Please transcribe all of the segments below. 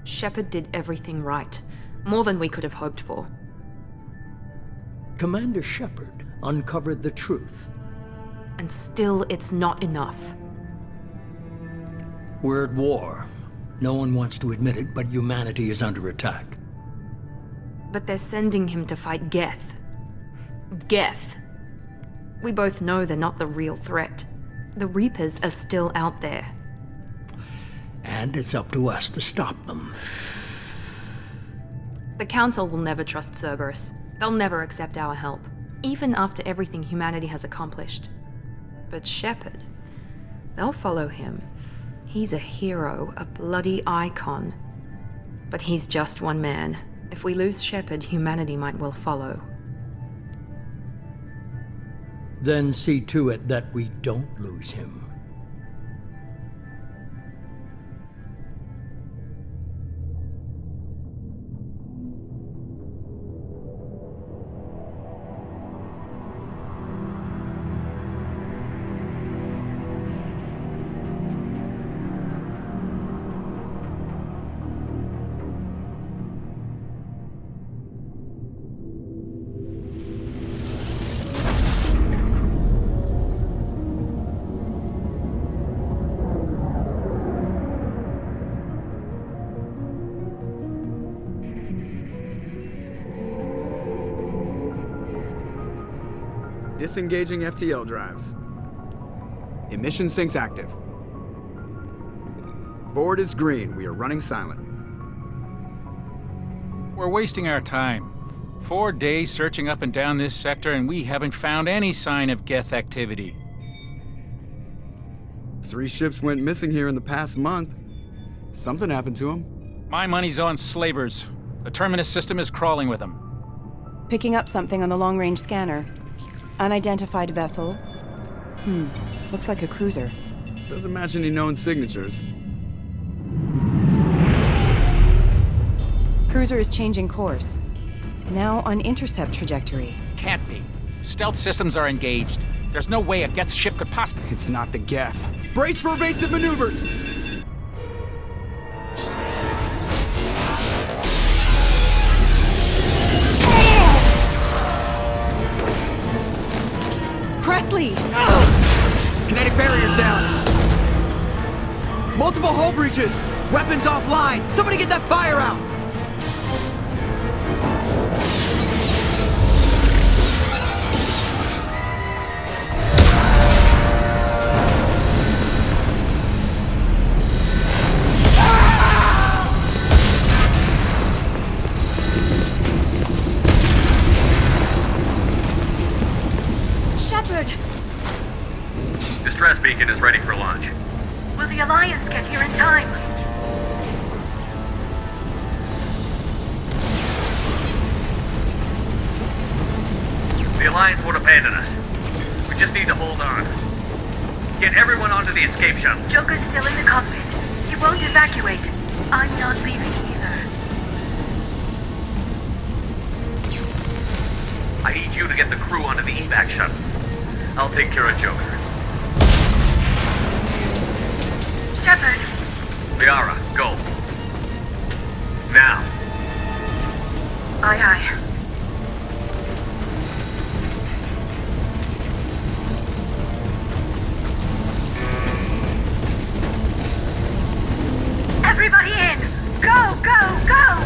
Shepard did everything right. More than we could have hoped for. Commander Shepard uncovered the truth. And still, it's not enough. We're at war. No one wants to admit it, but humanity is under attack. But they're sending him to fight Geth. Geth. We both know they're not the real threat. The Reapers are still out there. And it's up to us to stop them. The Council will never trust Cerberus. They'll never accept our help, even after everything humanity has accomplished. But Shepard, they'll follow him. He's a hero, a bloody icon. But he's just one man. If we lose Shepard, humanity might well follow. Then see to it that we don't lose him. Disengaging FTL drives. Emission sinks active. Board is green. We are running silent. We're wasting our time. 4 days searching up and down this sector, and we haven't found any sign of Geth activity. 3 ships went missing here in the past month. Something happened to them. My money's on slavers. The Terminus system is crawling with them. Picking up something on the long-range scanner. Unidentified vessel. Looks like a cruiser. Doesn't match any known signatures. Cruiser is changing course. Now on intercept trajectory. Can't be. Stealth systems are engaged. There's no way a Geth ship could possibly... It's not the Geth. Brace for evasive maneuvers! Presley! Kinetic barriers down! Multiple hull breaches! Weapons offline! Somebody get that fire out! Shepard! Distress beacon is ready for launch. Will the Alliance get here in time? The Alliance won't abandon us. We just need to hold on. Get everyone onto the escape shuttle. Joker's still in the cockpit. He won't evacuate. I'm not leaving either. I need you to get the crew onto the evac shuttle. I'll take care of Joker. Shepard! Liara, go. Now. Aye, aye. Everybody in! Go, go, go!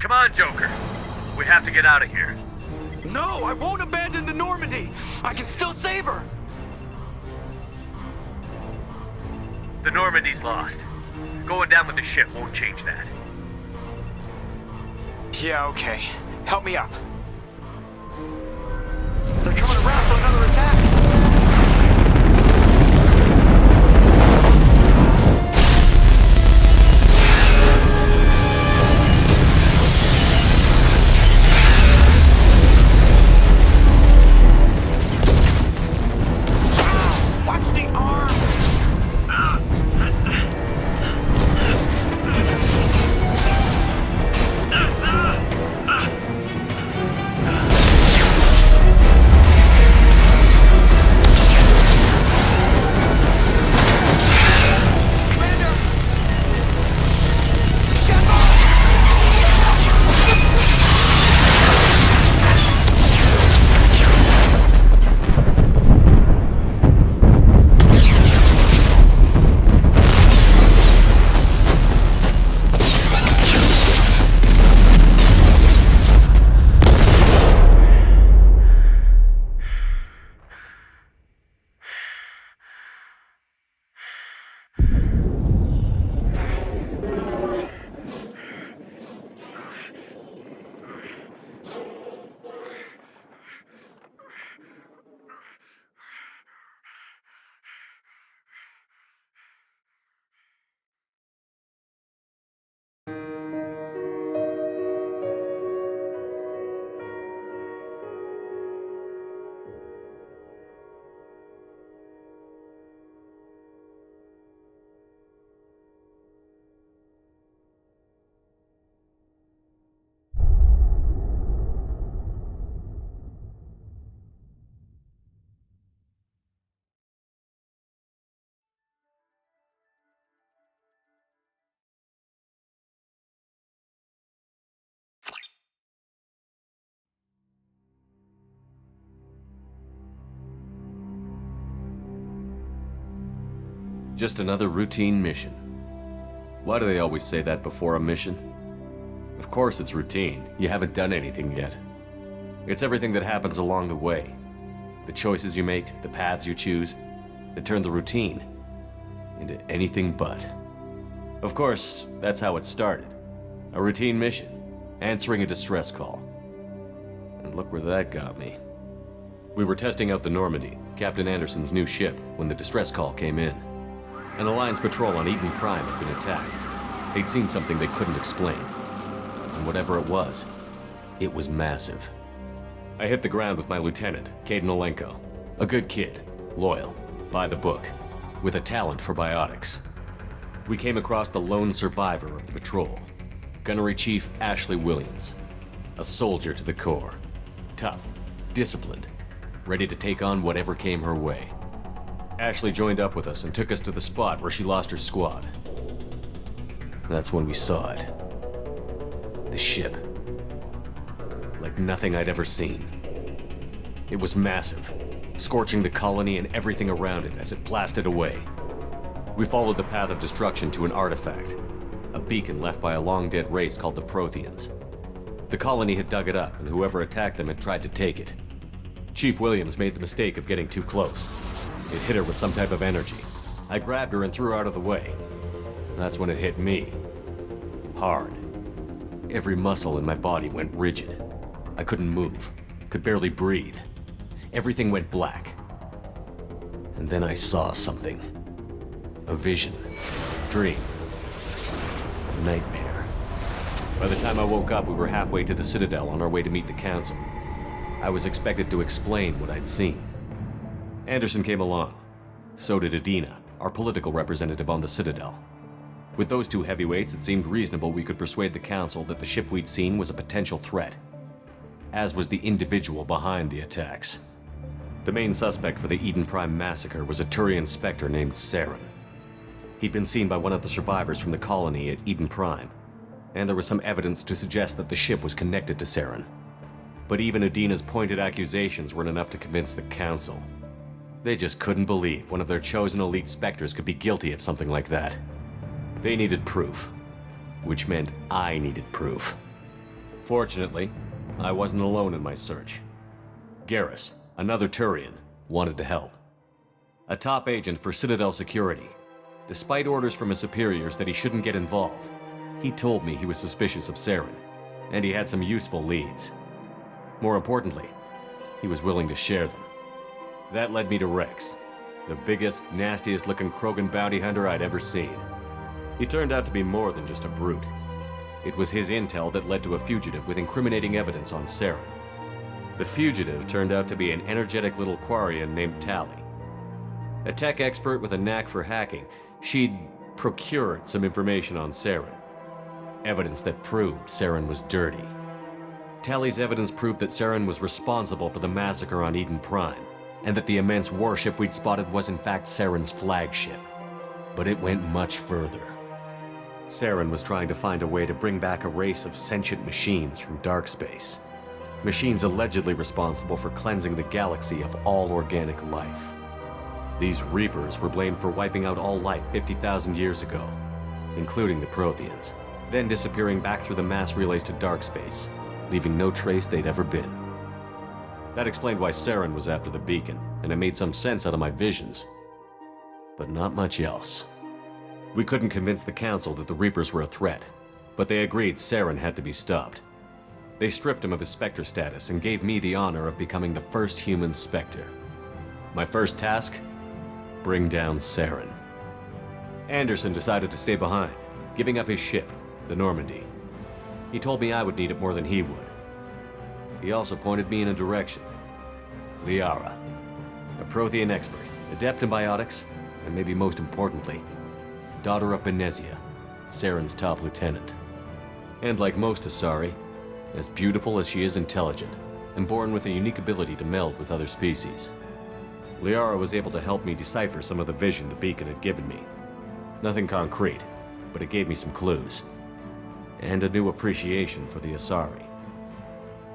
Come on, Joker. We have to get out of here. No, I won't abandon the Normandy. I can still save her. The Normandy's lost. Going down with the ship won't change that. Yeah, okay. Help me up. They're coming around for another attack. Watch the arm! Just another routine mission. Why do they always say that before a mission? Of course it's routine. You haven't done anything yet. It's everything that happens along the way. The choices you make, the paths you choose, that turn the routine into anything but. Of course, that's how it started. A routine mission, answering a distress call. And look where that got me. We were testing out the Normandy, Captain Anderson's new ship, when the distress call came in. An Alliance patrol on Eden Prime had been attacked. They'd seen something they couldn't explain. And whatever it was massive. I hit the ground with my lieutenant, Kaidan Alenko. A good kid, loyal, by the book, with a talent for biotics. We came across the lone survivor of the patrol, Gunnery Chief Ashley Williams. A soldier to the core. Tough, disciplined, ready to take on whatever came her way. Ashley joined up with us and took us to the spot where she lost her squad. That's when we saw it. The ship. Like nothing I'd ever seen. It was massive, scorching the colony and everything around it as it blasted away. We followed the path of destruction to an artifact, a beacon left by a long-dead race called the Protheans. The colony had dug it up, and whoever attacked them had tried to take it. Chief Williams made the mistake of getting too close. It hit her with some type of energy. I grabbed her and threw her out of the way. That's when it hit me. Hard. Every muscle in my body went rigid. I couldn't move, could barely breathe. Everything went black. And then I saw something. A vision. Dream. A nightmare. By the time I woke up, we were halfway to the Citadel on our way to meet the Council. I was expected to explain what I'd seen. Anderson came along. So did Adina, our political representative on the Citadel. With those two heavyweights, it seemed reasonable we could persuade the Council that the ship we'd seen was a potential threat, as was the individual behind the attacks. The main suspect for the Eden Prime massacre was a Turian Spectre named Saren. He'd been seen by one of the survivors from the colony at Eden Prime, and there was some evidence to suggest that the ship was connected to Saren. But even Adina's pointed accusations weren't enough to convince the Council. They just couldn't believe one of their chosen elite Spectres could be guilty of something like that. They needed proof, which meant I needed proof. Fortunately, I wasn't alone in my search. Garrus, another Turian, wanted to help. A top agent for Citadel Security. Despite orders from his superiors that he shouldn't get involved, he told me he was suspicious of Saren, and he had some useful leads. More importantly, he was willing to share them. That led me to Rex, the biggest, nastiest looking Krogan bounty hunter I'd ever seen. He turned out to be more than just a brute. It was his intel that led to a fugitive with incriminating evidence on Saren. The fugitive turned out to be an energetic little Quarian named Tali. A tech expert with a knack for hacking, she'd procured some information on Saren. Evidence that proved Saren was dirty. Tali's evidence proved that Saren was responsible for the massacre on Eden Prime, and that the immense warship we'd spotted was in fact Saren's flagship. But it went much further. Saren was trying to find a way to bring back a race of sentient machines from dark space. Machines allegedly responsible for cleansing the galaxy of all organic life. These Reapers were blamed for wiping out all life 50,000 years ago, including the Protheans, then disappearing back through the mass relays to dark space, leaving no trace they'd ever been. That explained why Saren was after the beacon, and it made some sense out of my visions. But not much else. We couldn't convince the Council that the Reapers were a threat, but they agreed Saren had to be stopped. They stripped him of his Spectre status and gave me the honor of becoming the first human Spectre. My first task? Bring down Saren. Anderson decided to stay behind, giving up his ship, the Normandy. He told me I would need it more than he would. He also pointed me in a direction. Liara, a Prothean expert, adept in biotics, and maybe most importantly, daughter of Benezia, Saren's top lieutenant. And like most Asari, as beautiful as she is intelligent, and born with a unique ability to meld with other species. Liara was able to help me decipher some of the vision the beacon had given me. Nothing concrete, but it gave me some clues. And a new appreciation for the Asari.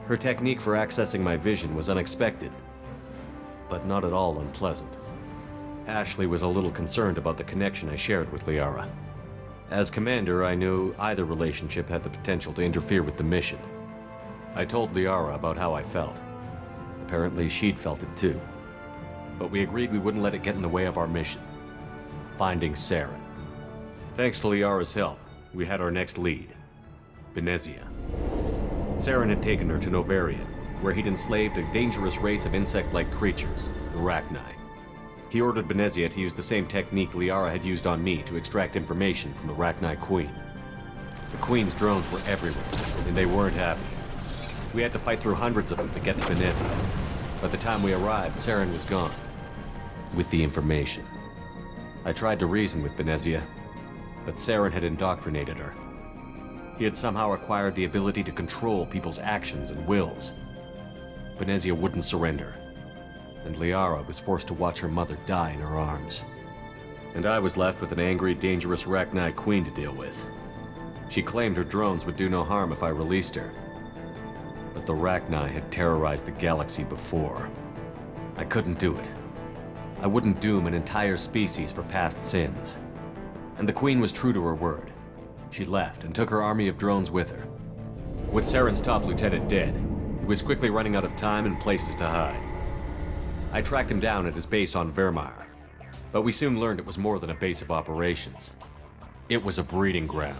Her technique for accessing my vision was unexpected, but not at all unpleasant. Ashley was a little concerned about the connection I shared with Liara. As commander, I knew either relationship had the potential to interfere with the mission. I told Liara about how I felt. Apparently, she'd felt it too. But we agreed we wouldn't let it get in the way of our mission. Finding Saren. Thanks to Liara's help, we had our next lead. Benezia. Saren had taken her to Novaria, where he'd enslaved a dangerous race of insect-like creatures, the Rachni. He ordered Benezia to use the same technique Liara had used on me to extract information from the Rachni Queen. The Queen's drones were everywhere, and they weren't happy. We had to fight through hundreds of them to get to Benezia. By the time we arrived, Saren was gone. With the information. I tried to reason with Benezia, but Saren had indoctrinated her. He had somehow acquired the ability to control people's actions and wills. Benezia wouldn't surrender, and Liara was forced to watch her mother die in her arms. And I was left with an angry, dangerous Rachni Queen to deal with. She claimed her drones would do no harm if I released her. But the Rachni had terrorized the galaxy before. I couldn't do it. I wouldn't doom an entire species for past sins. And the Queen was true to her word. She left and took her army of drones with her. With Saren's top lieutenant dead, he was quickly running out of time and places to hide. I tracked him down at his base on Vermeer, but we soon learned it was more than a base of operations. It was a breeding ground.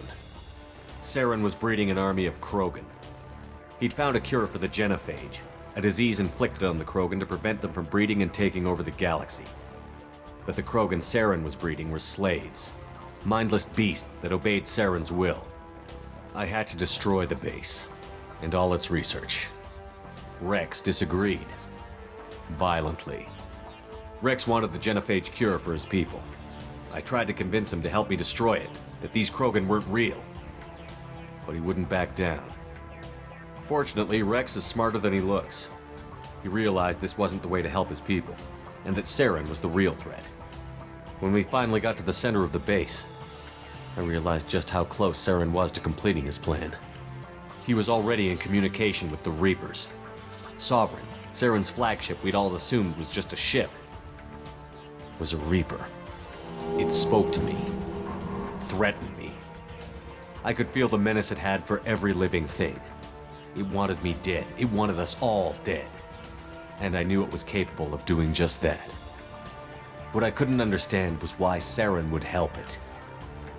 Saren was breeding an army of Krogan. He'd found a cure for the genophage, a disease inflicted on the Krogan to prevent them from breeding and taking over the galaxy. But the Krogan Saren was breeding were slaves, mindless beasts that obeyed Saren's will. I had to destroy the base, and all its research. Rex disagreed. Violently. Rex wanted the genophage cure for his people. I tried to convince him to help me destroy it, that these Krogan weren't real. But he wouldn't back down. Fortunately, Rex is smarter than he looks. He realized this wasn't the way to help his people, and that Saren was the real threat. When we finally got to the center of the base, I realized just how close Saren was to completing his plan. He was already in communication with the Reapers. Sovereign, Saren's flagship we'd all assumed was just a ship, was a Reaper. It spoke to me, threatened me. I could feel the menace it had for every living thing. It wanted me dead. It wanted us all dead. And I knew it was capable of doing just that. What I couldn't understand was why Saren would help it.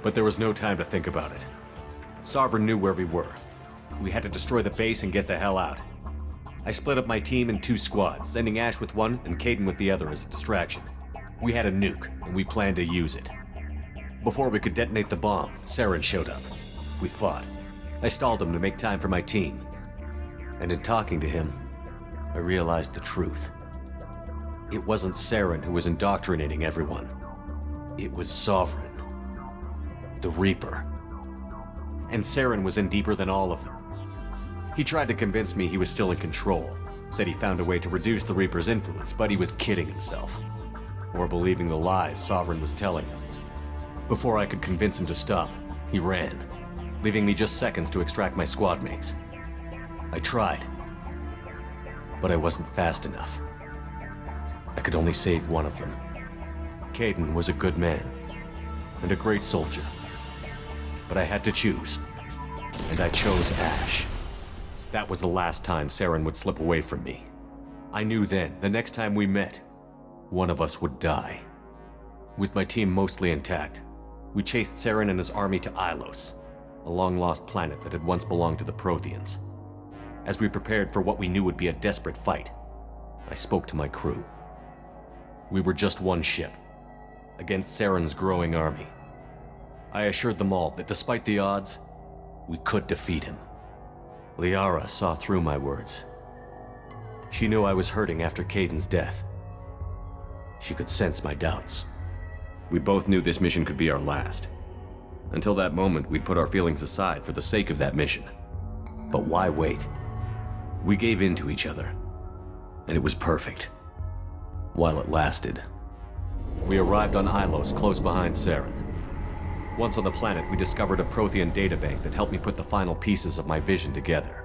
But there was no time to think about it. Sovereign knew where we were. We had to destroy the base and get the hell out. I split up my team in 2 squads, sending Ash with one and Kaidan with the other as a distraction. We had a nuke, and we planned to use it. Before we could detonate the bomb, Saren showed up. We fought. I stalled him to make time for my team. And in talking to him, I realized the truth. It wasn't Saren who was indoctrinating everyone. It was Sovereign. The Reaper. And Saren was in deeper than all of them. He tried to convince me he was still in control, said he found a way to reduce the Reaper's influence, but he was kidding himself. Or believing the lies Sovereign was telling him. Before I could convince him to stop, he ran, leaving me just seconds to extract my squad mates. I tried, but I wasn't fast enough. I could only save one of them. Kaidan was a good man, and a great soldier. But I had to choose, and I chose Ash. That was the last time Saren would slip away from me. I knew then, the next time we met, one of us would die. With my team mostly intact, we chased Saren and his army to Ilos, a long-lost planet that had once belonged to the Protheans. As we prepared for what we knew would be a desperate fight, I spoke to my crew. We were just one ship, against Saren's growing army. I assured them all that despite the odds, we could defeat him. Liara saw through my words. She knew I was hurting after Kaidan's death. She could sense my doubts. We both knew this mission could be our last. Until that moment, we'd put our feelings aside for the sake of that mission. But why wait? We gave in to each other, and it was perfect. While it lasted. We arrived on Ilos, close behind Saren. Once on the planet, we discovered a Prothean databank that helped me put the final pieces of my vision together.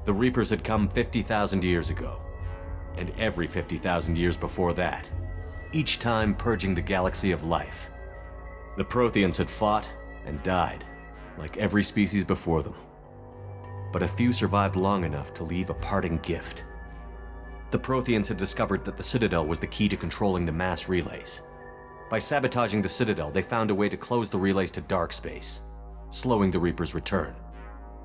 The Reapers had come 50,000 years ago, and every 50,000 years before that, each time purging the galaxy of life. The Protheans had fought and died, like every species before them. But a few survived long enough to leave a parting gift. The Protheans had discovered that the Citadel was the key to controlling the mass relays. By sabotaging the Citadel, they found a way to close the relays to dark space, slowing the Reaper's return,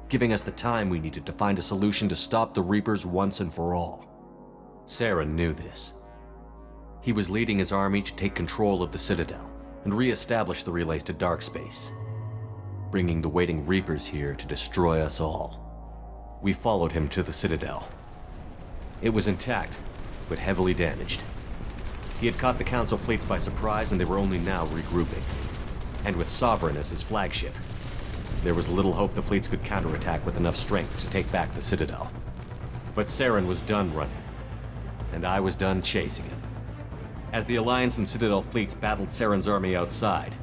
giving us the time we needed to find a solution to stop the Reapers once and for all. Saren knew this. He was leading his army to take control of the Citadel and re-establish the relays to dark space, bringing the waiting Reapers here to destroy us all. We followed him to the Citadel. It was intact, but heavily damaged. He had caught the Council fleets by surprise, and they were only now regrouping. And with Sovereign as his flagship, there was little hope the fleets could counterattack with enough strength to take back the Citadel. But Saren was done running, and I was done chasing him. As the Alliance and Citadel fleets battled Saren's army outside,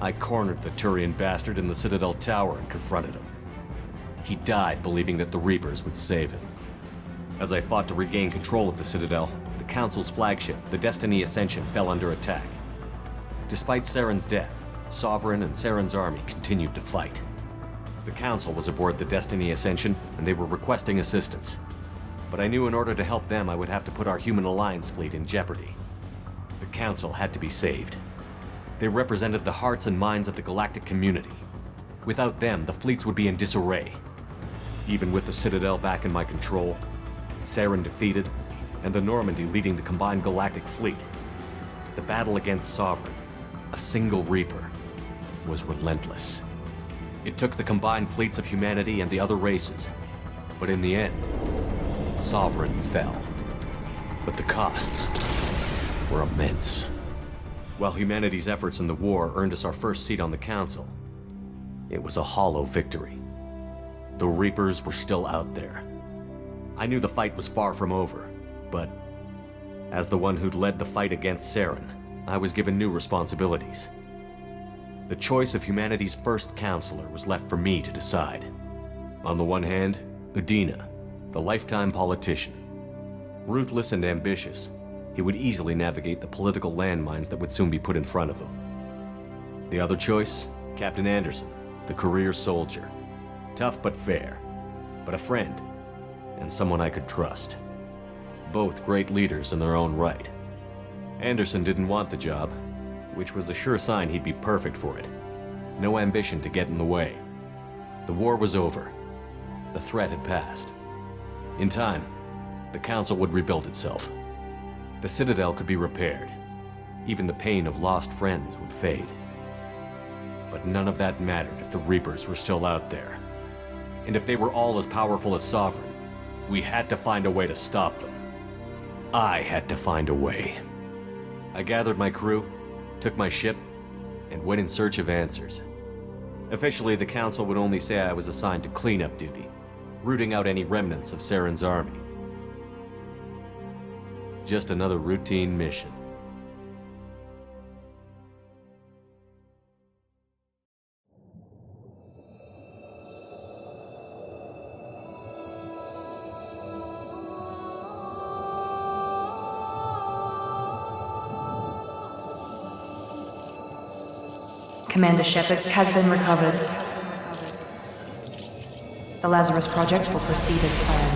I cornered the Turian bastard in the Citadel tower and confronted him. He died believing that the Reapers would save him. As I fought to regain control of the Citadel, the Council's flagship, the Destiny Ascension, fell under attack. Despite Saren's death, Sovereign and Saren's army continued to fight. The Council was aboard the Destiny Ascension, and they were requesting assistance. But I knew in order to help them, I would have to put our Human Alliance fleet in jeopardy. The Council had to be saved. They represented the hearts and minds of the galactic community. Without them, the fleets would be in disarray. Even with the Citadel back in my control, Saren defeated, and the Normandy leading the combined galactic fleet, the battle against Sovereign, a single Reaper, was relentless. It took the combined fleets of humanity and the other races, but in the end, Sovereign fell. But the costs were immense. While humanity's efforts in the war earned us our first seat on the Council, it was a hollow victory. The Reapers were still out there. I knew the fight was far from over, but as the one who'd led the fight against Saren, I was given new responsibilities. The choice of humanity's first counselor was left for me to decide. On the one hand, Udina, the lifetime politician. Ruthless and ambitious, he would easily navigate the political landmines that would soon be put in front of him. The other choice, Captain Anderson, the career soldier. Tough but fair, but a friend and someone I could trust. Both great leaders in their own right. Anderson didn't want the job, which was a sure sign he'd be perfect for it. No ambition to get in the way. The war was over. The threat had passed. In time, the Council would rebuild itself. The Citadel could be repaired. Even the pain of lost friends would fade. But none of that mattered if the Reapers were still out there. And if they were all as powerful as Sovereign, we had to find a way to stop them. I had to find a way. I gathered my crew, took my ship, and went in search of answers. Officially, the Council would only say I was assigned to cleanup duty, rooting out any remnants of Saren's army. Just another routine mission. Commander Shepard has been recovered. The Lazarus Project will proceed as planned.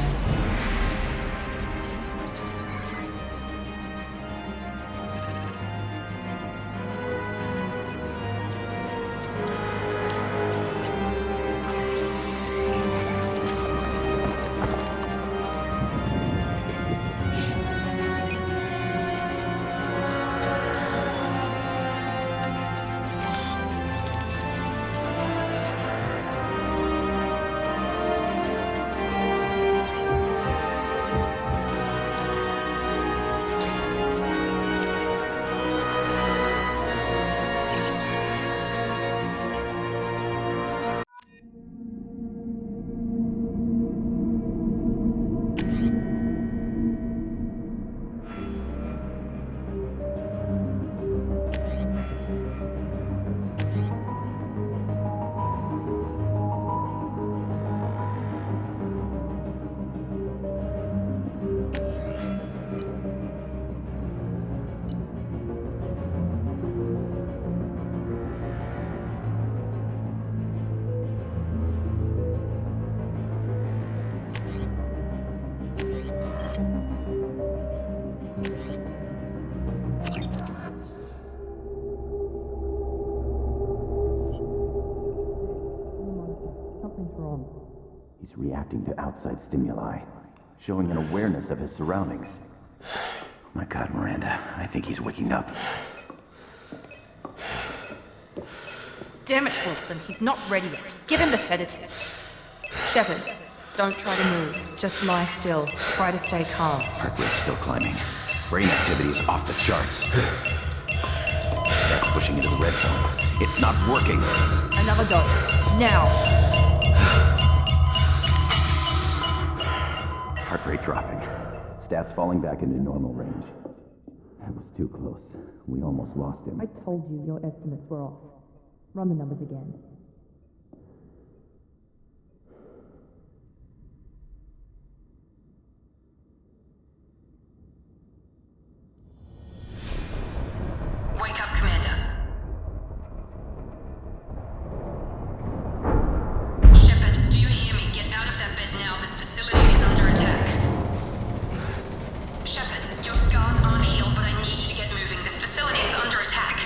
He's reacting to outside stimuli, showing an awareness of his surroundings. Oh my God, Miranda, I think he's waking up. Damn it, Wilson, he's not ready yet. Give him the sedative. Shepard, don't try to move. Just lie still. Try to stay calm. Heart rate's still climbing. Brain activity is off the charts. Stats pushing into the red zone. It's not working. Another dose. Now. Heart rate dropping. Stats falling back into normal range. That was too close. We almost lost him. I told you your estimates were off. Run the numbers again. Wake up, Commander. Shepard, do you hear me? Get out of that bed now. This facility is under attack. Shepard, your scars aren't healed, but I need you to get moving. This facility is under attack.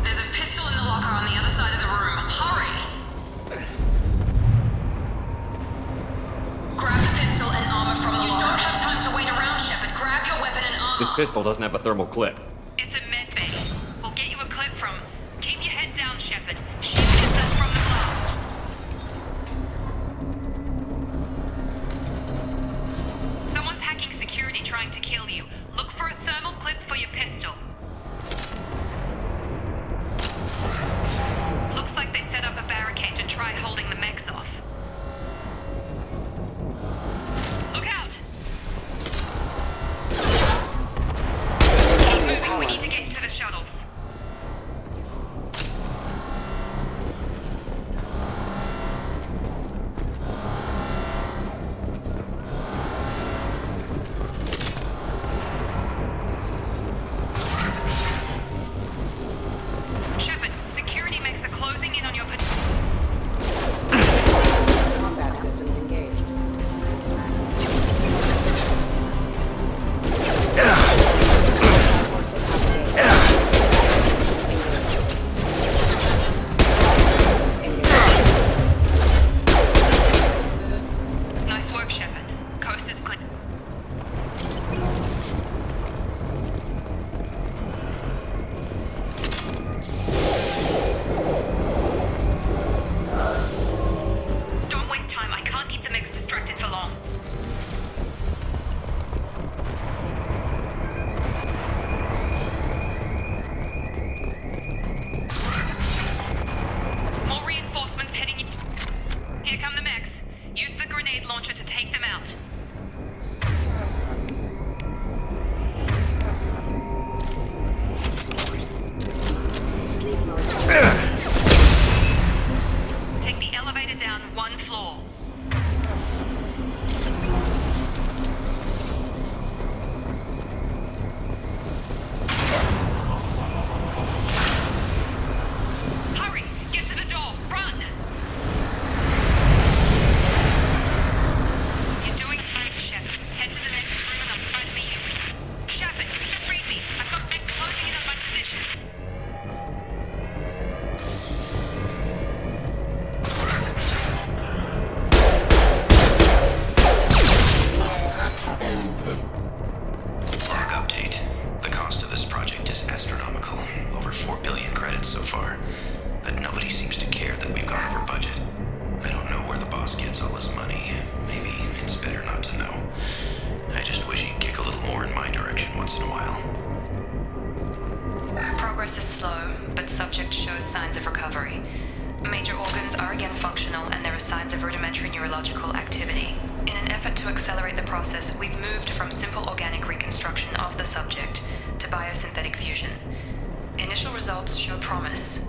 There's a pistol in the locker on the other side of the room. Hurry! Grab the pistol and armor from the locker. You don't have time to wait around, Shepard. Grab your weapon and armor. This pistol doesn't have a thermal clip. It's a med bay. We'll get you a clip from. Keep your head down, Shepard. Shield yourself from the blast. Someone's hacking security trying to kill you. Look for a thermal clip for your pistol. Looks like they set up a barricade to try holding the mechs off. Look out! Keep moving, we need to get to the shuttles. them out. Take the elevator down 1 floor. Hurry! Get to the door! Run! You're doing fine, Shep. Head to the next room and I'll try to meet you. Shepard, read me. I've got Nick closing in on my position. Log update. The cost of this project is astronomical. Over 4 billion credits so far. But nobody seems to care that we've gone over budget. I don't know where the boss gets all his money. Maybe it's better not to know. I just wish he'd kick a little more in my direction once in a while. Progress is slow, but subject shows signs of recovery. Major organs are again functional, and there are signs of rudimentary neurological activity. In an effort to accelerate the process, we've moved from simple organic reconstruction of the subject to biosynthetic fusion. Initial results show promise.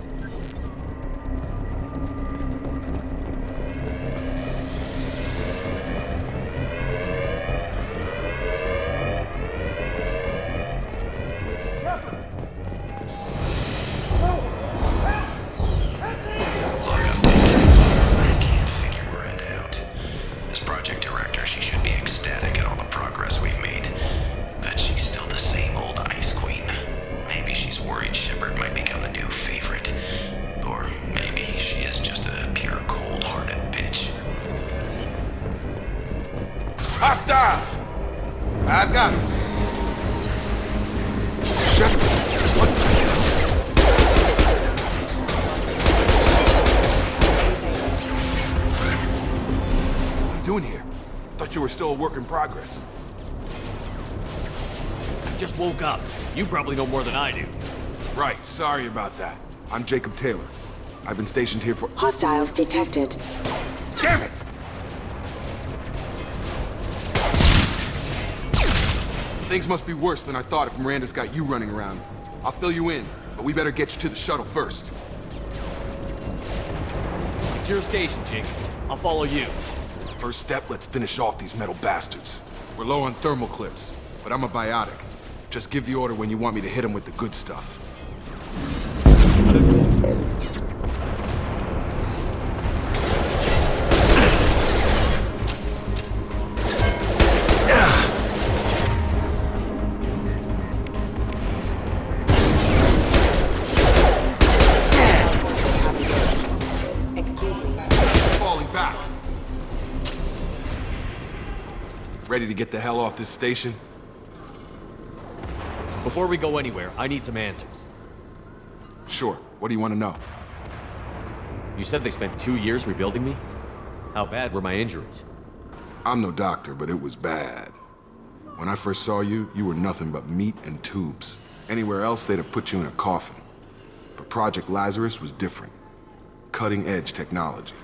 Log update. I can't figure Miranda out. As project director, she should be ecstatic at all the progress we've made. But she's still the same old Ice Queen. Maybe she's worried Shepard might become the new favorite. Or maybe she is just a pure cold-hearted bitch. Hostile! I've got him. Shepard, what? What are you doing here? Thought you were still a work in progress. Just woke up. You probably know more than I do. Right, sorry about that. I'm Jacob Taylor. I've been stationed here for— Hostiles detected. Damn it! Things must be worse than I thought if Miranda's got you running around. I'll fill you in, but we better get you to the shuttle first. It's your station, Jake. I'll follow you. First step, let's finish off these metal bastards. We're low on thermal clips, but I'm a biotic. Just give the order when you want me to hit them with the good stuff. Falling back. Ready to get the hell off this station? Before we go anywhere, I need some answers. Sure. What do you want to know? You said they spent 2 years rebuilding me? How bad were my injuries? I'm no doctor, but it was bad. When I first saw you, you were nothing but meat and tubes. Anywhere else, they'd have put you in a coffin. But Project Lazarus was different. Cutting-edge technology.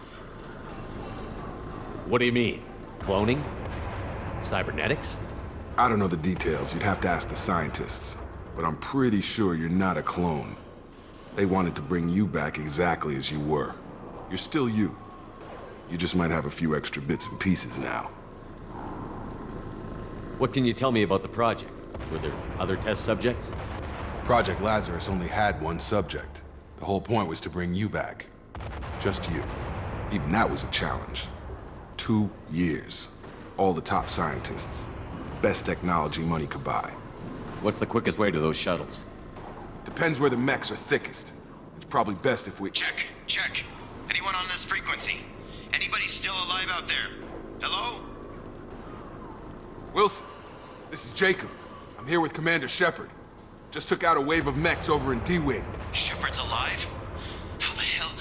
What do you mean? Cloning? Cybernetics? I don't know the details. You'd have to ask the scientists. But I'm pretty sure you're not a clone. They wanted to bring you back exactly as you were. You're still you. You just might have a few extra bits and pieces now. What can you tell me about the project? Were there other test subjects? Project Lazarus only had one subject. The whole point was to bring you back. Just you. Even that was a challenge. 2 years. All the top scientists. Best technology money could buy. What's the quickest way to those shuttles? Depends where the mechs are thickest. It's probably best if we— Check. Anyone on this frequency? Anybody still alive out there? Hello? Wilson, this is Jacob. I'm here with Commander Shepard. Just took out a wave of mechs over in D-Wing. Shepard's alive? How the hell?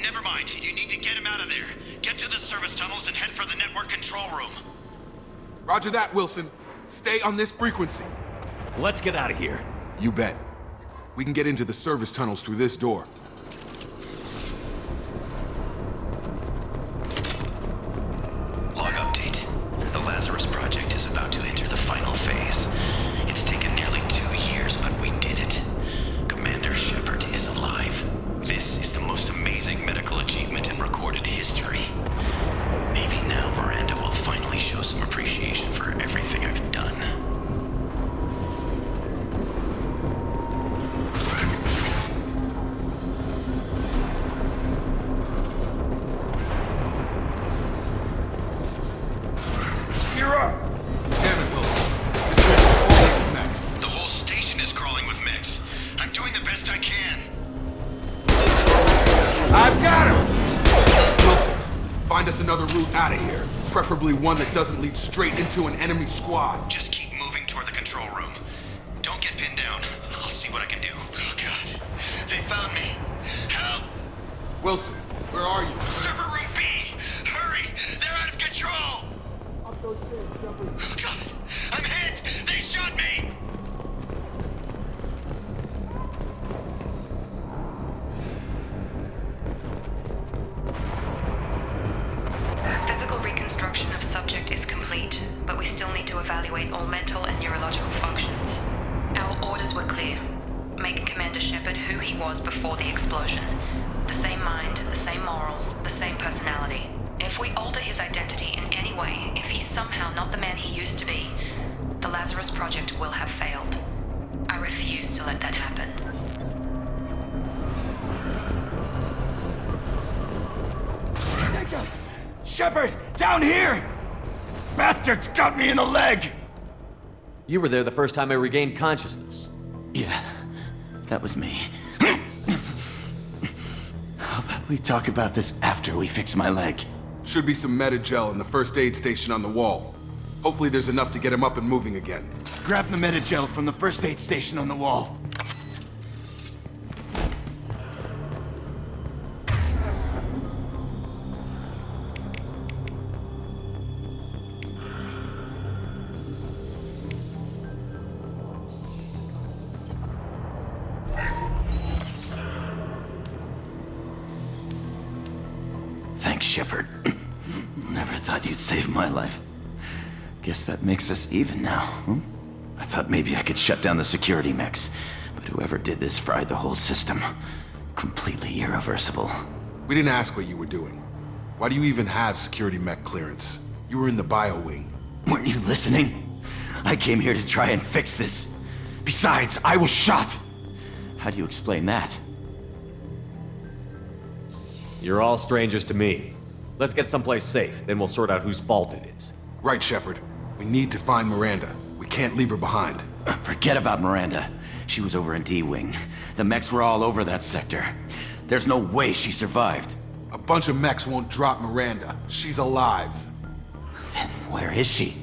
Never mind. You need to get him out of there. Get to the service tunnels and head for the network control room. Roger that, Wilson. Stay on this frequency. Let's get out of here. You bet. We can get into the service tunnels through this door. Log update. Lazarus Project is about to enter the final phase. It's taken nearly 2 years, but we did it. Commander Shepard is alive. This is the most amazing medical achievement in recorded history. Maybe now Miranda will finally show some appreciation for everything I've done. You're up! Damn it, Wilson. This is all with mechs. The whole station is crawling with mechs. I'm doing the best I can. I've got him! Wilson, find us another route out of here. Preferably one that doesn't lead straight into an enemy squad. Just keep moving toward the control room. Don't get pinned down. I'll see what I can do. Oh, God. They found me. Help! Wilson, where are you? Server room B! Hurry! They're out of control! Oh, God! I'm hit! They shot me! Physical reconstruction of subject is complete, but we still need to evaluate all mental and neurological functions. Our orders were clear. Make Commander Shepard who he was before the explosion. The same mind, the same morals, the same personality. If we alter his identity in any way, if he's somehow not the man he used to be, the Lazarus Project will have failed. I refuse to let that happen. Shepard, down here! Bastards got me in the leg! You were there the first time I regained consciousness. Yeah, that was me. How about we talk about this after we fix my leg? Should be some Metagel in the first aid station on the wall. Hopefully there's enough to get him up and moving again. Grab the Metagel from the first aid station on the wall. Thanks, Shepard. Never thought you'd save my life. Guess that makes us even now, hmm? I thought maybe I could shut down the security mechs, but whoever did this fried the whole system. Completely irreversible. We didn't ask what you were doing. Why do you even have security mech clearance? You were in the bio wing. Weren't you listening? I came here to try and fix this. Besides, I was shot. How do you explain that? You're all strangers to me. Let's get someplace safe, then we'll sort out whose fault it is. Right, Shepard. We need to find Miranda. We can't leave her behind. Forget about Miranda. She was over in D-Wing. The mechs were all over that sector. There's no way she survived. A bunch of mechs won't drop Miranda. She's alive. Then where is she?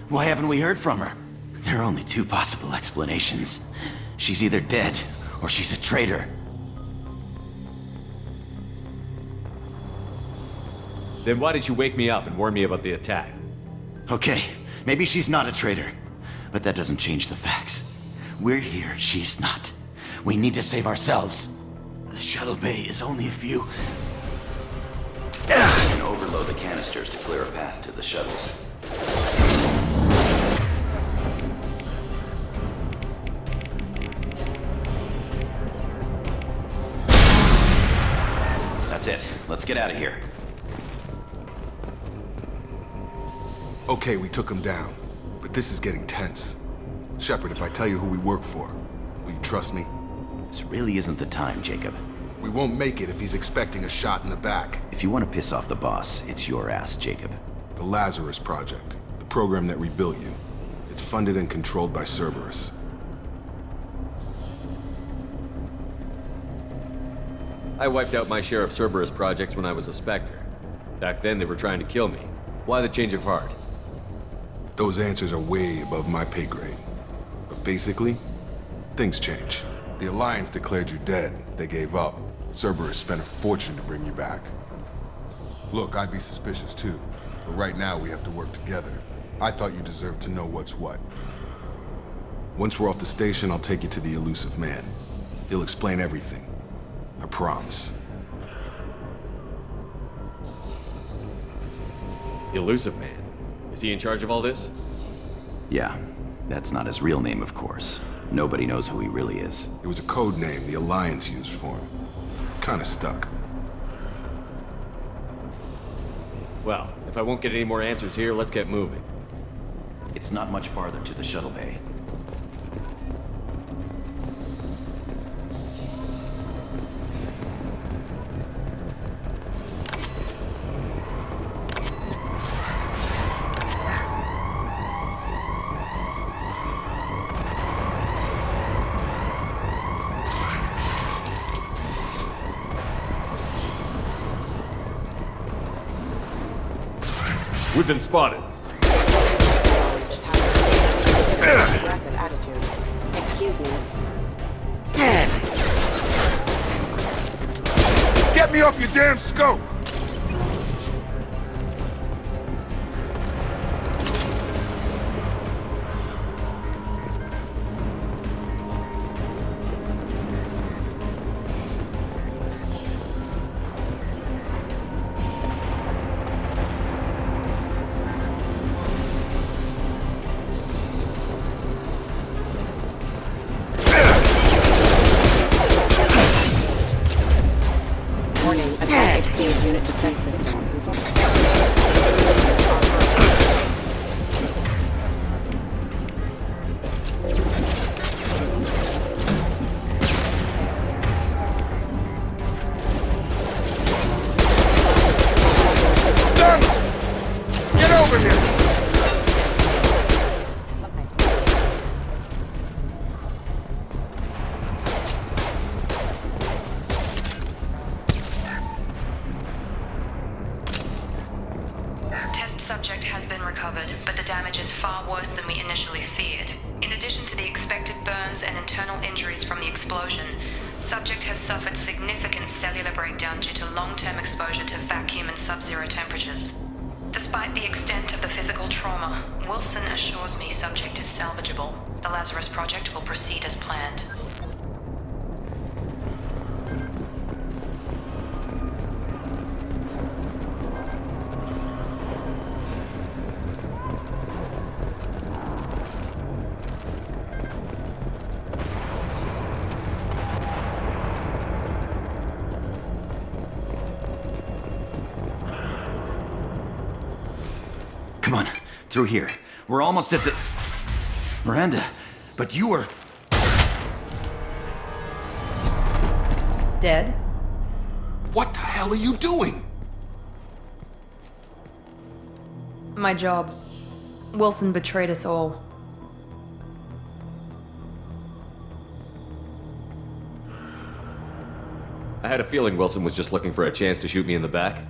Why haven't we heard from her? There are only two possible explanations. She's either dead, or she's a traitor. Then why did you wake me up and warn me about the attack? Okay, maybe she's not a traitor, but that doesn't change the facts. We're here, she's not. We need to save ourselves. The shuttle bay is only a few... And overload the canisters to clear a path to the shuttles. That's it. Let's get out of here. Okay, we took him down, but this is getting tense. Shepard, if I tell you who we work for, will you trust me? This really isn't the time, Jacob. We won't make it if he's expecting a shot in the back. If you want to piss off the boss, it's your ass, Jacob. The Lazarus Project, the program that rebuilt you. It's funded and controlled by Cerberus. I wiped out my share of Cerberus projects when I was a Spectre. Back then, they were trying to kill me. Why the change of heart? Those answers are way above my pay grade. But basically, things change. The Alliance declared you dead. They gave up. Cerberus spent a fortune to bring you back. Look, I'd be suspicious too. But right now, we have to work together. I thought you deserved to know what's what. Once we're off the station, I'll take you to the Elusive Man. He'll explain everything. I promise. Elusive Man? Is he in charge of all this? Yeah, that's not his real name, of course. Nobody knows who he really is. It was a code name the Alliance used for him. Kinda stuck. Well, if I won't get any more answers here, let's get moving. It's not much farther to the shuttle bay. We've been spotted. Aggressive attitude. Excuse me. Get me off your damn scope! Unit defense systems. Get over here! Subject has been recovered, but the damage is far worse than we initially feared. In addition to the expected burns and internal injuries from the explosion, subject has suffered significant cellular breakdown due to long-term exposure to vacuum and sub-zero temperatures. Despite the extent of the physical trauma, Wilson assures me subject is salvageable. The Lazarus Project will proceed as planned. Come on, through here. We're almost at the... Miranda, but you were... Dead? What the hell are you doing? My job. Wilson betrayed us all. I had a feeling Wilson was just looking for a chance to shoot me in the back.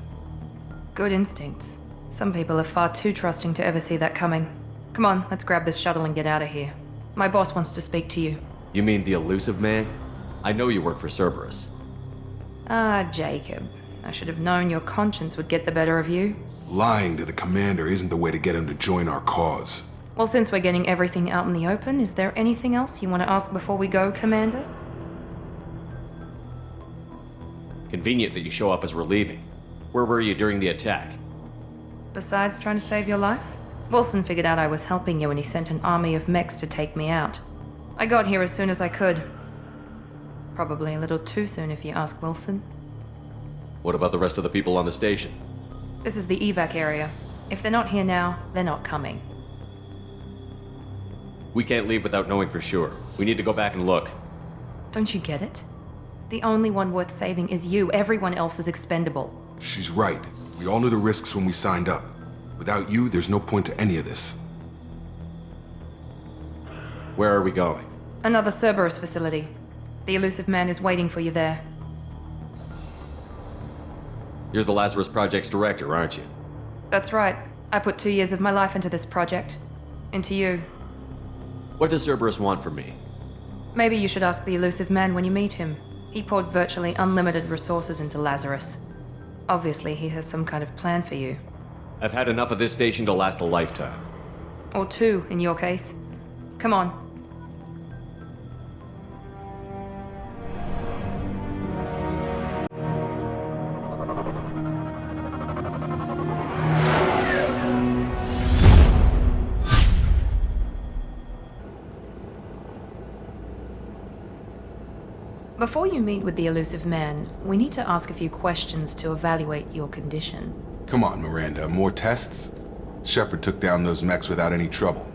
Good instincts. Some people are far too trusting to ever see that coming. Come on, let's grab this shuttle and get out of here. My boss wants to speak to you. You mean the elusive man? I know you work for Cerberus. Ah, Jacob. I should have known your conscience would get the better of you. Lying to the commander isn't the way to get him to join our cause. Well, since we're getting everything out in the open, is there anything else you want to ask before we go, Commander? Convenient that you show up as we're leaving. Where were you during the attack? Besides trying to save your life? Wilson figured out I was helping you and he sent an army of mechs to take me out. I got here as soon as I could. Probably a little too soon if you ask Wilson. What about the rest of the people on the station? This is the evac area. If they're not here now, they're not coming. We can't leave without knowing for sure. We need to go back and look. Don't you get it? The only one worth saving is you. Everyone else is expendable. She's right. We all knew the risks when we signed up. Without you, there's no point to any of this. Where are we going? Another Cerberus facility. The elusive man is waiting for you there. You're the Lazarus Project's director, aren't you? That's right. I put 2 years of my life into this project. Into you. What does Cerberus want from me? Maybe you should ask the elusive man when you meet him. He poured virtually unlimited resources into Lazarus. Obviously, he has some kind of plan for you. I've had enough of this station to last a lifetime. Or 2, in your case. Come on. Before you meet with the elusive man, we need to ask a few questions to evaluate your condition. Come on, Miranda, more tests? Shepard took down those mechs without any trouble.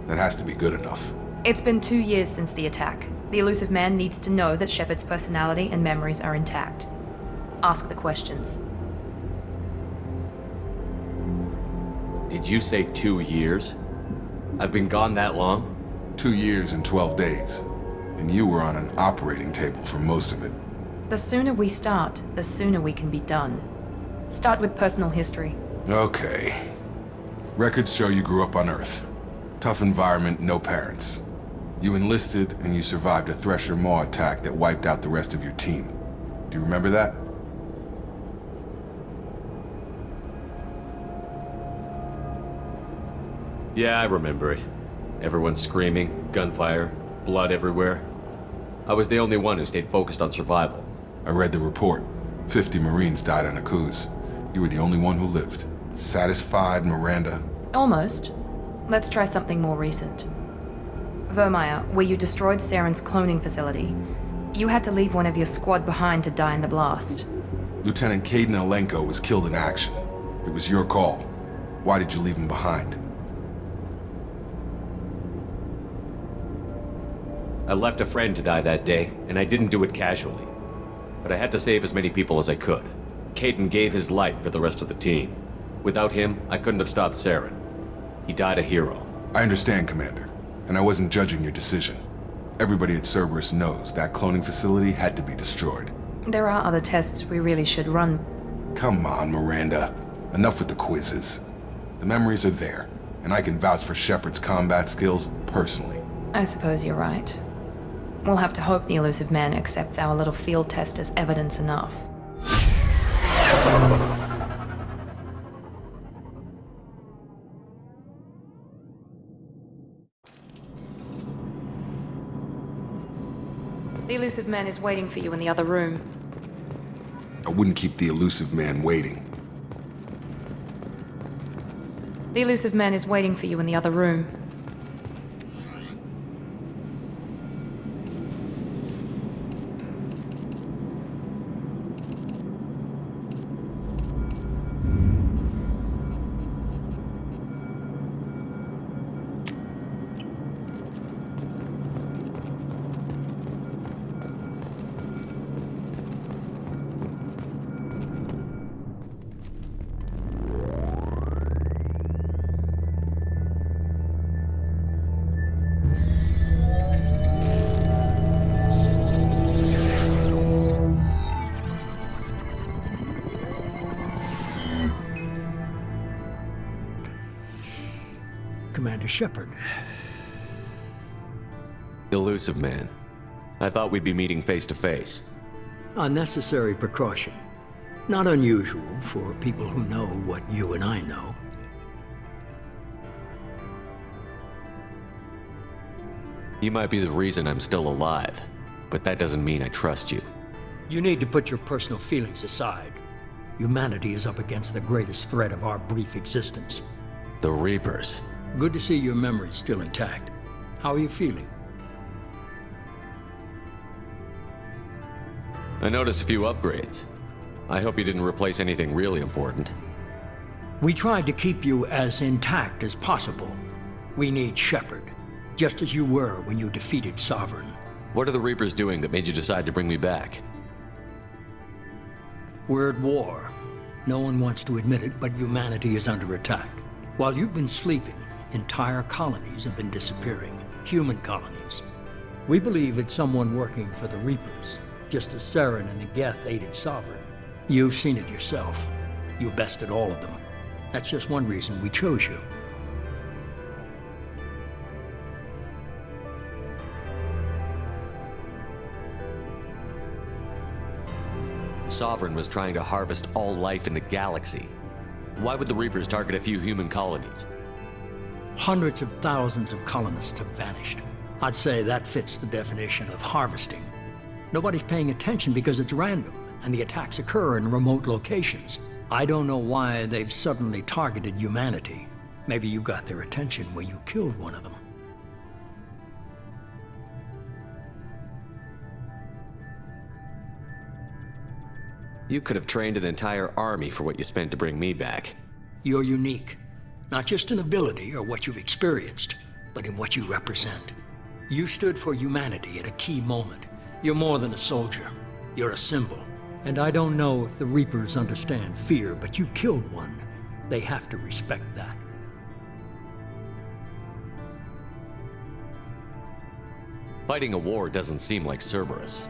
That has to be good enough. It's been 2 years since the attack. The elusive man needs to know that Shepard's personality and memories are intact. Ask the questions. Did you say 2 years? I've been gone that long? 2 years and 12 days. And you were on an operating table for most of it. The sooner we start, the sooner we can be done. Start with personal history. Okay. Records show you grew up on Earth. Tough environment, no parents. You enlisted and you survived a Thresher Maw attack that wiped out the rest of your team. Do you remember that? Yeah, I remember it. Everyone screaming, gunfire, blood everywhere. I was the only one who stayed focused on survival. I read the report. 50 Marines died on Akuz. You were the only one who lived. Satisfied, Miranda? Almost. Let's try something more recent. Vermeer, where you destroyed Saren's cloning facility, you had to leave one of your squad behind to die in the blast. Lieutenant Kaidan Alenko was killed in action. It was your call. Why did you leave him behind? I left a friend to die that day, and I didn't do it casually. But I had to save as many people as I could. Kaidan gave his life for the rest of the team. Without him, I couldn't have stopped Saren. He died a hero. I understand, Commander, and I wasn't judging your decision. Everybody at Cerberus knows that cloning facility had to be destroyed. There are other tests we really should run. Come on, Miranda. Enough with the quizzes. The memories are there, and I can vouch for Shepard's combat skills personally. I suppose you're right. We'll have to hope the elusive man accepts our little field test as evidence enough. The elusive man is waiting for you in the other room. I wouldn't keep the elusive man waiting. The elusive man is waiting for you in the other room. Commander Shepard. Elusive man. I thought we'd be meeting face to face. Unnecessary precaution. Not unusual for people who know what you and I know. You might be the reason I'm still alive, but that doesn't mean I trust you. You need to put your personal feelings aside. Humanity is up against the greatest threat of our brief existence. The Reapers. Good to see your memory's still intact. How are you feeling? I noticed a few upgrades. I hope you didn't replace anything really important. We tried to keep you as intact as possible. We need Shepard, just as you were when you defeated Sovereign. What are the Reapers doing that made you decide to bring me back? We're at war. No one wants to admit it, but humanity is under attack. While you've been sleeping, entire colonies have been disappearing. Human colonies. We believe it's someone working for the Reapers, just as Saren and Geth aided Sovereign. You've seen it yourself. You bested all of them. That's just one reason we chose you. Sovereign was trying to harvest all life in the galaxy. Why would the Reapers target a few human colonies? Hundreds of thousands of colonists have vanished. I'd say that fits the definition of harvesting. Nobody's paying attention because it's random, and the attacks occur in remote locations. I don't know why they've suddenly targeted humanity. Maybe you got their attention when you killed one of them. You could have trained an entire army for what you spent to bring me back. You're unique. Not just in ability or what you've experienced, but in what you represent. You stood for humanity at a key moment. You're more than a soldier. You're a symbol. And I don't know if the Reapers understand fear, but you killed one. They have to respect that. Fighting a war doesn't seem like Cerberus.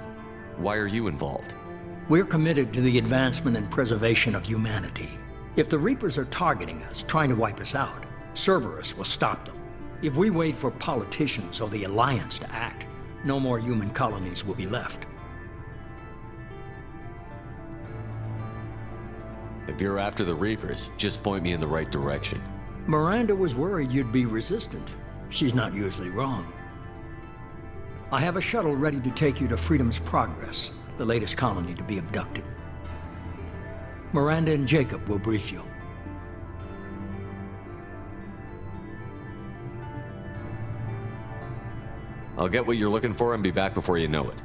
Why are you involved? We're committed to the advancement and preservation of humanity. If the Reapers are targeting us, trying to wipe us out, Cerberus will stop them. If we wait for politicians or the Alliance to act, no more human colonies will be left. If you're after the Reapers, just point me in the right direction. Miranda was worried you'd be resistant. She's not usually wrong. I have a shuttle ready to take you to Freedom's Progress, the latest colony to be abducted. Miranda and Jacob will brief you. I'll get what you're looking for and be back before you know it.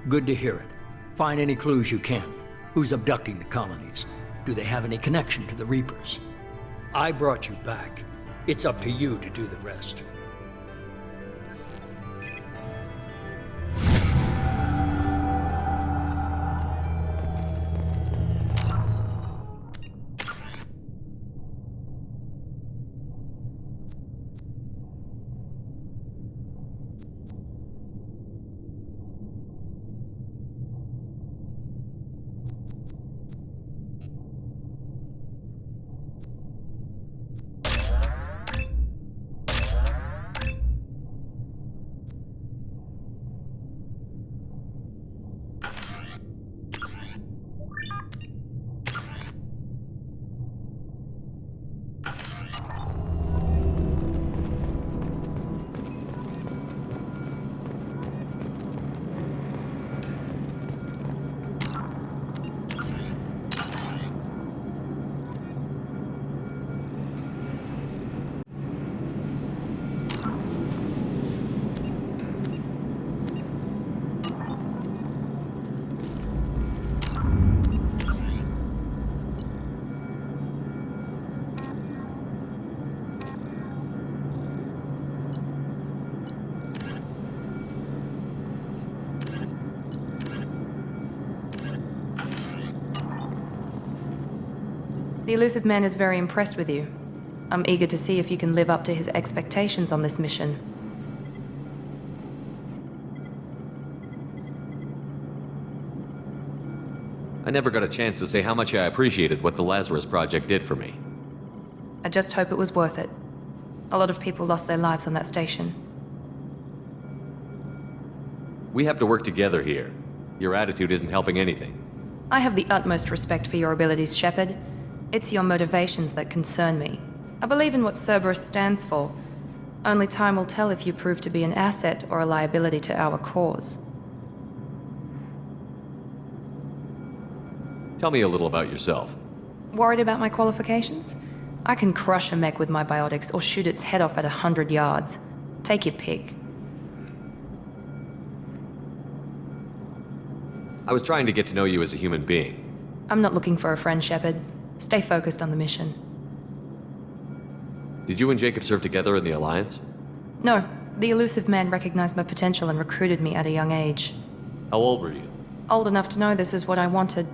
Good to hear it. Find any clues you can. Who's abducting the colonies? Do they have any connection to the Reapers? I brought you back. It's up to you to do the rest. The Elusive Man is very impressed with you. I'm eager to see if you can live up to his expectations on this mission. I never got a chance to say how much I appreciated what the Lazarus Project did for me. I just hope it was worth it. A lot of people lost their lives on that station. We have to work together here. Your attitude isn't helping anything. I have the utmost respect for your abilities, Shepard. It's your motivations that concern me. I believe in what Cerberus stands for. Only time will tell if you prove to be an asset or a liability to our cause. Tell me a little about yourself. Worried about my qualifications? I can crush a mech with my biotics or shoot its head off at 100 yards. Take your pick. I was trying to get to know you as a human being. I'm not looking for a friend, Shepard. Stay focused on the mission. Did you and Jacob serve together in the Alliance? No, the Elusive Man recognized my potential and recruited me at a young age. How old were you? Old enough to know this is what I wanted.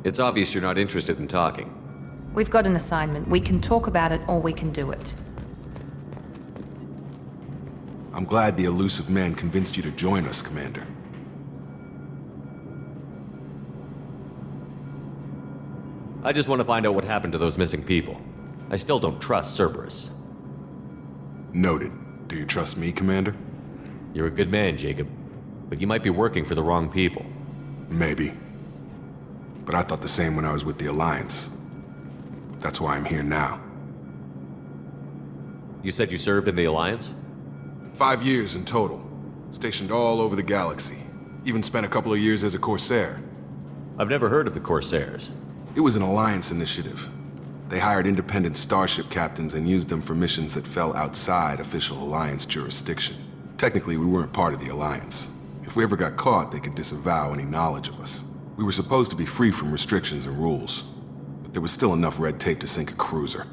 It's obvious you're not interested in talking. We've got an assignment. We can talk about it or we can do it. I'm glad the Elusive Man convinced you to join us, Commander. I just want to find out what happened to those missing people. I still don't trust Cerberus. Noted. Do you trust me, Commander? You're a good man, Jacob. But you might be working for the wrong people. Maybe. But I thought the same when I was with the Alliance. That's why I'm here now. You said you served in the Alliance? 5 years in total. Stationed all over the galaxy. Even spent a couple of years as a Corsair. I've never heard of the Corsairs. It was an Alliance initiative. They hired independent starship captains and used them for missions that fell outside official Alliance jurisdiction. Technically, we weren't part of the Alliance. If we ever got caught, they could disavow any knowledge of us. We were supposed to be free from restrictions and rules, but there was still enough red tape to sink a cruiser.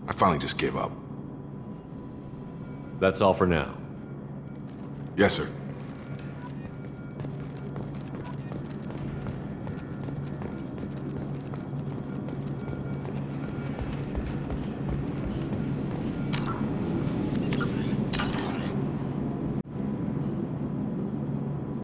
I finally just gave up. That's all for now. Yes, sir.